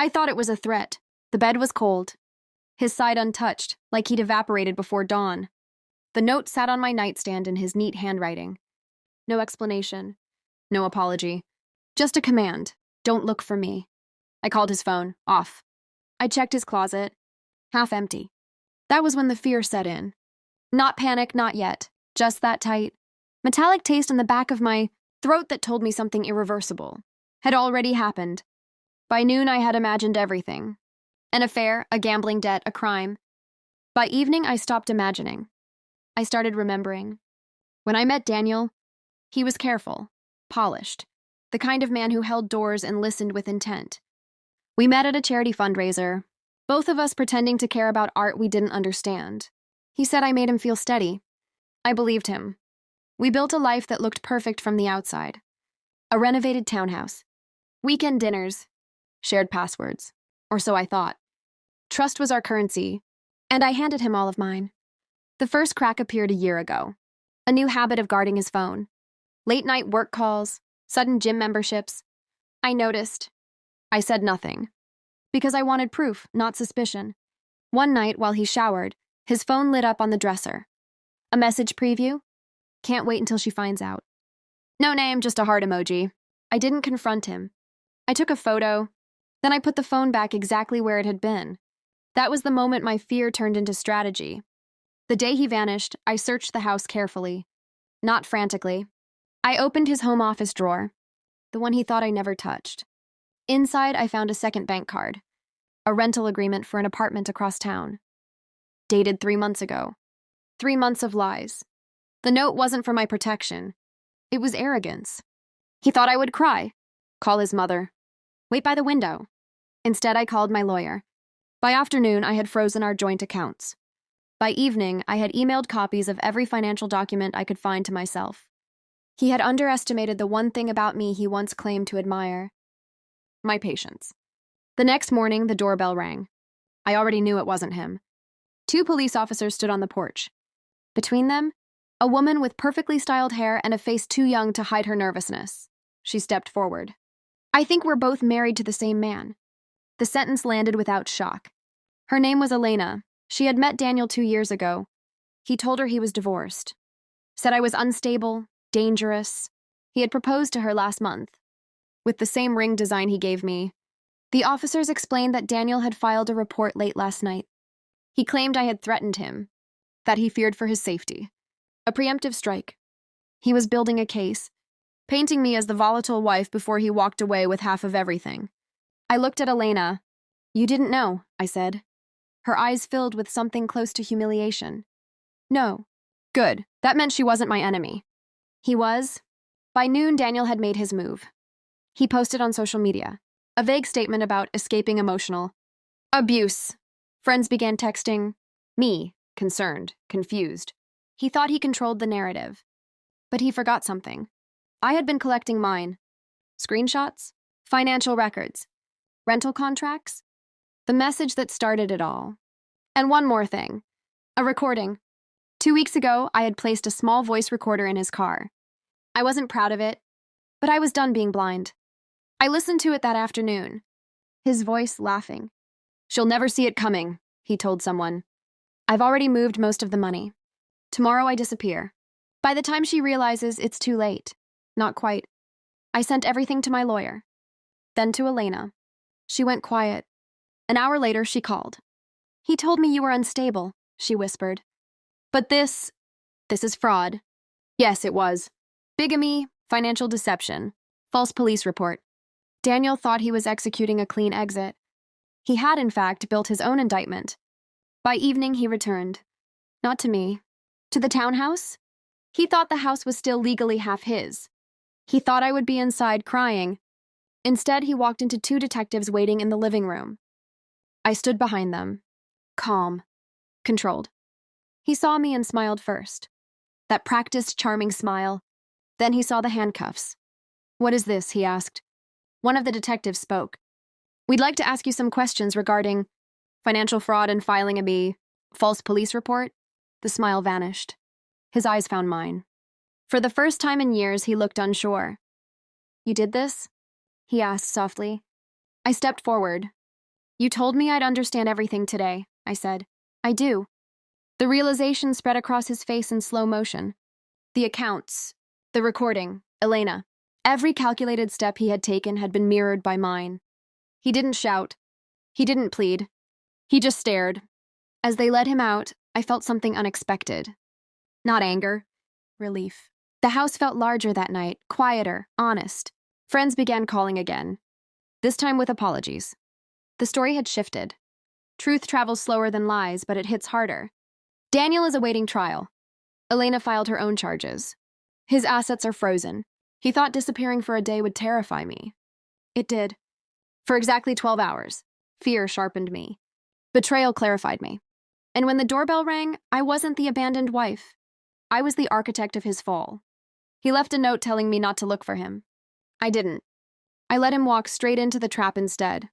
I thought it was a threat. The bed was cold, his side untouched, like he'd evaporated before dawn. The note sat on my nightstand in his neat handwriting. No explanation, no apology, just a command. Don't look for me. I called his phone, off. I checked his closet, half empty. That was when the fear set in. Not panic, not yet. Just that tight, metallic taste in the back of my throat that told me something irreversible had already happened. By noon, I had imagined everything. An affair, a gambling debt, a crime. By evening, I stopped imagining. I started remembering. When I met Daniel, he was careful, polished, the kind of man who held doors and listened with intent. We met at a charity fundraiser, both of us pretending to care about art we didn't understand. He said I made him feel steady. I believed him. We built a life that looked perfect from the outside. A renovated townhouse. Weekend dinners. Shared passwords. Or so I thought. Trust was our currency, and I handed him all of mine. The first crack appeared a year ago. A new habit of guarding his phone. Late-night work calls, sudden gym memberships. I noticed. I said nothing. Because I wanted proof, not suspicion. One night, while he showered, his phone lit up on the dresser. A message preview? Can't wait until she finds out. No name, just a heart emoji. I didn't confront him. I took a photo, then I put the phone back exactly where it had been. That was the moment my fear turned into strategy. The day he vanished, I searched the house carefully. Not frantically. I opened his home office drawer, the one he thought I never touched. Inside, I found a second bank card, a rental agreement for an apartment across town. Dated 3 months ago. 3 months of lies. The note wasn't for my protection. It was arrogance. He thought I would cry, call his mother, wait by the window. Instead, I called my lawyer. By afternoon, I had frozen our joint accounts. By evening, I had emailed copies of every financial document I could find to myself. He had underestimated the one thing about me he once claimed to admire: my patience. The next morning, the doorbell rang. I already knew it wasn't him. 2 police officers stood on the porch. Between them, a woman with perfectly styled hair and a face too young to hide her nervousness. She stepped forward. I think we're both married to the same man. The sentence landed without shock. Her name was Elena. She had met Daniel 2 years ago. He told her he was divorced. Said I was unstable, dangerous. He had proposed to her last month, with the same ring design he gave me. The officers explained that Daniel had filed a report late last night. He claimed I had threatened him, that he feared for his safety. A preemptive strike. He was building a case, painting me as the volatile wife before he walked away with half of everything. I looked at Elena. You didn't know, I said. Her eyes filled with something close to humiliation. No. Good. That meant she wasn't my enemy. He was. By noon, Daniel had made his move. He posted on social media a vague statement about escaping emotional abuse. Friends began texting me, concerned, confused. He thought he controlled the narrative. But he forgot something. I had been collecting mine. Screenshots, financial records, rental contracts, the message that started it all. And one more thing, a recording. 2 weeks ago, I had placed a small voice recorder in his car. I wasn't proud of it, but I was done being blind. I listened to it that afternoon, his voice laughing. She'll never see it coming, he told someone. I've already moved most of the money. Tomorrow I disappear. By the time she realizes, it's too late. Not quite. I sent everything to my lawyer. Then to Elena. She went quiet. An hour later, she called. He told me you were unstable, she whispered. But this is fraud. Yes, it was. Bigamy, financial deception, false police report. Daniel thought he was executing a clean exit. He had, in fact, built his own indictment. By evening, he returned. Not to me. To the townhouse? He thought the house was still legally half his. He thought I would be inside crying. Instead, he walked into 2 detectives waiting in the living room. I stood behind them, calm, controlled. He saw me and smiled first. That practiced, charming smile. Then he saw the handcuffs. What is this? He asked. One of the detectives spoke. We'd like to ask you some questions regarding financial fraud and filing a false police report. The smile vanished. His eyes found mine. For the first time in years, he looked unsure. You did this? He asked softly. I stepped forward, You told me I'd understand everything today, I said. I do. The realization spread across his face in slow motion. The accounts, the recording, Elena. Every calculated step he had taken had been mirrored by mine. He didn't shout. He didn't plead. He just stared. As they led him out, I felt something unexpected. Not anger. Relief. The house felt larger that night, quieter, honest. Friends began calling again. This time with apologies. The story had shifted. Truth travels slower than lies, but it hits harder. Daniel is awaiting trial. Elena filed her own charges. His assets are frozen. He thought disappearing for a day would terrify me. It did. For exactly 12 hours. Fear sharpened me. Betrayal clarified me. And when the doorbell rang, I wasn't the abandoned wife. I was the architect of his fall. He left a note telling me not to look for him. I didn't. I let him walk straight into the trap instead.